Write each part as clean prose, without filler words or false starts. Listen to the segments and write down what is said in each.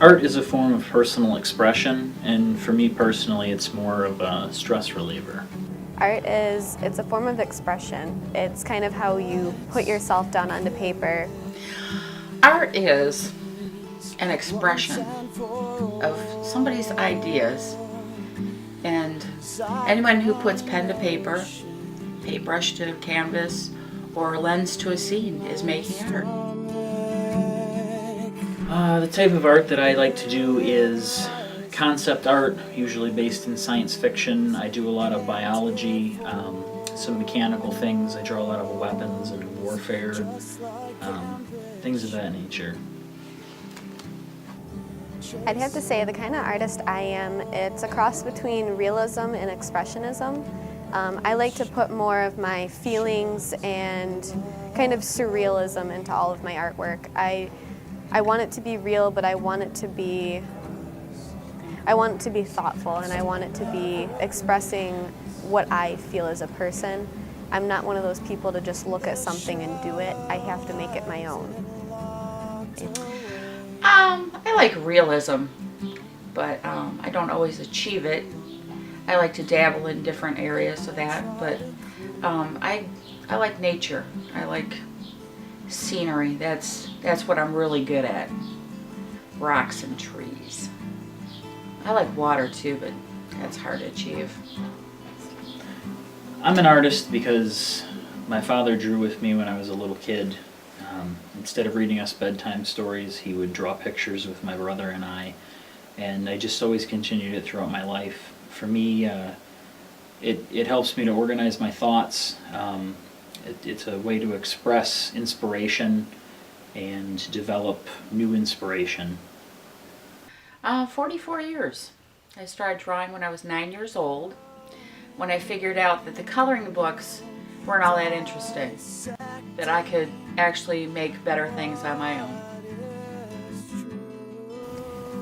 Art is a form of personal expression, and for me personally, it's more of a stress reliever. It's a form of expression. It's kind of how you put yourself down onto paper. Art is an expression of somebody's ideas, and anyone who puts pen to paper, paintbrush to canvas, or lens to a scene is making art. The type of art that I like to do is concept art, usually based in science fiction. I do a lot of biology, some mechanical things. I draw a lot of weapons and warfare, things of that nature. I'd have to say the kind of artist I am, it's a cross between realism and expressionism. I like to put more of my feelings and kind of surrealism into all of my artwork. I want it to be real, but I want it to be thoughtful, and I want it to be expressing what I feel as a person. I'm not one of those people to just look at something and do it. I have to make it my own. I like realism, but I don't always achieve it. I like to dabble in different areas of that, but I like nature. I like scenery. That's what I'm really good at. Rocks and trees. I like water too, but that's hard to achieve. I'm an artist because my father drew with me when I was a little kid. Instead of reading us bedtime stories, he would draw pictures with my brother and I just always continued it throughout my life. For me, it helps me to organize my thoughts. It's a way to express inspiration and develop new inspiration. 44 years. I started drawing when I was 9 years old, when I figured out that the coloring books weren't all that interesting, that I could actually make better things on my own.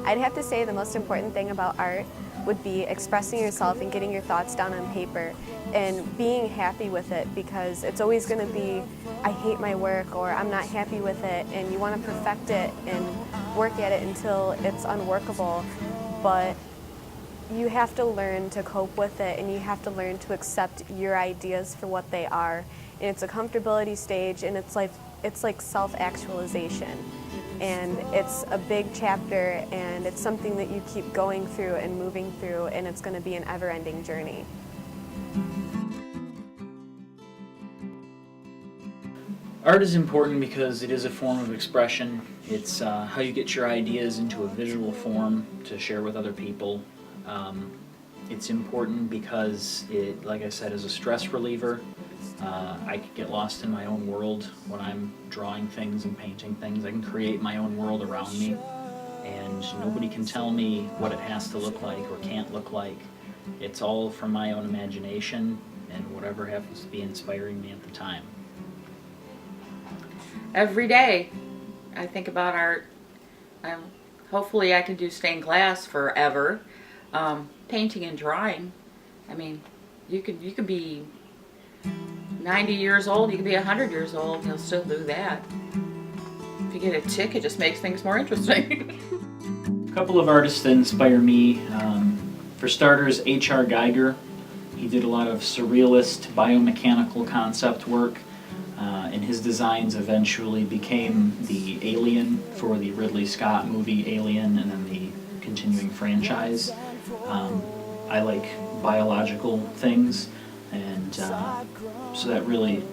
I'd have to say the most important thing about art would be expressing yourself and getting your thoughts down on paper and being happy with it, because it's always going to be, I hate my work, or I'm not happy with it, and you want to perfect it and work at it until it's unworkable. But you have to learn to cope with it, and you have to learn to accept your ideas for what they are. And it's a comfortability stage, and it's like self-actualization. And it's a big chapter, and it's something that you keep going through and moving through, and it's going to be an ever-ending journey. Art is important because it is a form of expression. It's how you get your ideas into a visual form to share with other people. It's important because it, like I said, is a stress reliever. I could get lost in my own world when I'm drawing things and painting things. I can create my own world around me, and nobody can tell me what it has to look like or can't look like. It's all from my own imagination and whatever happens to be inspiring me at the time. Every day I think about art. Hopefully I can do stained glass forever. Painting and drawing, I mean, you could be 90 years old, you could be 100 years old, and you'll still do that. If you get a tick, it just makes things more interesting. A couple of artists that inspire me. For starters, H.R. Geiger. He did a lot of surrealist biomechanical concept work, and his designs eventually became the alien for the Ridley Scott movie Alien, and then the continuing franchise. I like biological things, and so that really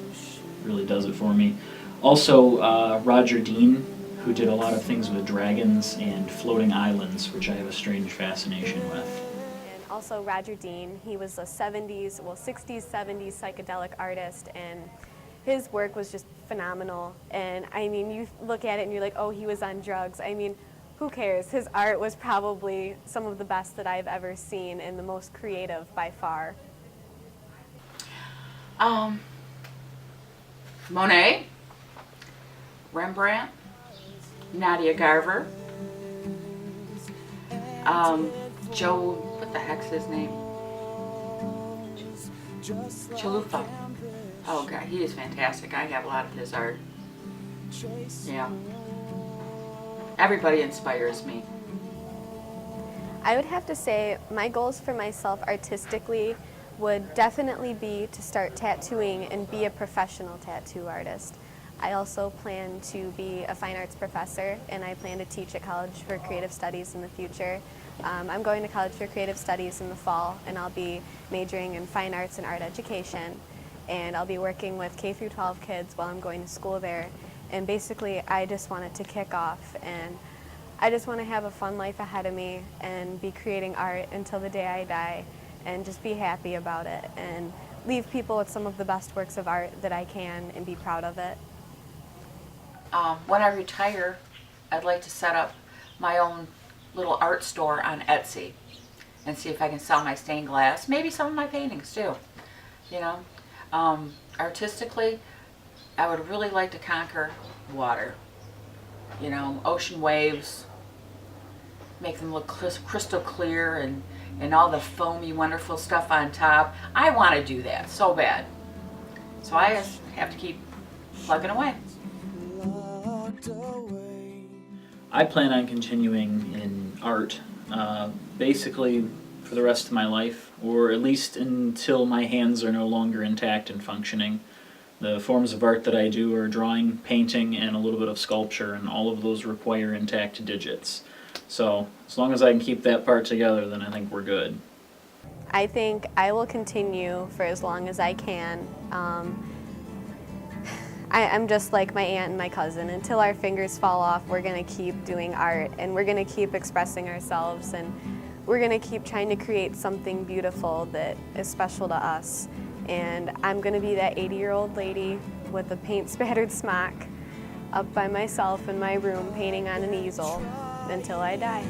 does it for me. Also, Roger Dean, who did a lot of things with dragons and floating islands, which I have a strange fascination with. And also Roger Dean, he was a 60s, 70s psychedelic artist, and his work was just phenomenal. And I mean, you look at it and you're like, oh, he was on drugs. I mean, who cares? His art was probably some of the best that I've ever seen, and the most creative by far. Monet, Rembrandt, Nadia Garver, Joe, what the heck's his name? Chalupa. Oh God, he is fantastic. I have a lot of his art. Yeah. Everybody inspires me. I would have to say my goals for myself artistically would definitely be to start tattooing and be a professional tattoo artist. I also plan to be a fine arts professor, and I plan to teach at college for creative studies in the future. I'm going to college for creative studies in the fall, and I'll be majoring in fine arts and art education. And I'll be working with K through 12 kids while I'm going to school there. And basically, I just want it to kick off, and I just want to have a fun life ahead of me and be creating art until the day I die, and just be happy about it and leave people with some of the best works of art that I can and be proud of it. When I retire, I'd like to set up my own little art store on Etsy and see if I can sell my stained glass, maybe some of my paintings too. You know, artistically, I would really like to conquer water. You know, ocean waves, make them look crystal clear, and all the foamy, wonderful stuff on top. I want to do that so bad. So I just have to keep plugging away. I plan on continuing in art, basically for the rest of my life, or at least until my hands are no longer intact and functioning. The forms of art that I do are drawing, painting, and a little bit of sculpture, and all of those require intact digits. So as long as I can keep that part together, then I think we're good. I think I will continue for as long as I can. I'm just like my aunt and my cousin. Until our fingers fall off, we're going to keep doing art, and we're going to keep expressing ourselves, and we're going to keep trying to create something beautiful that is special to us. And I'm going to be that 80-year-old lady with a paint-spattered smock up by myself in my room painting on an easel until I die.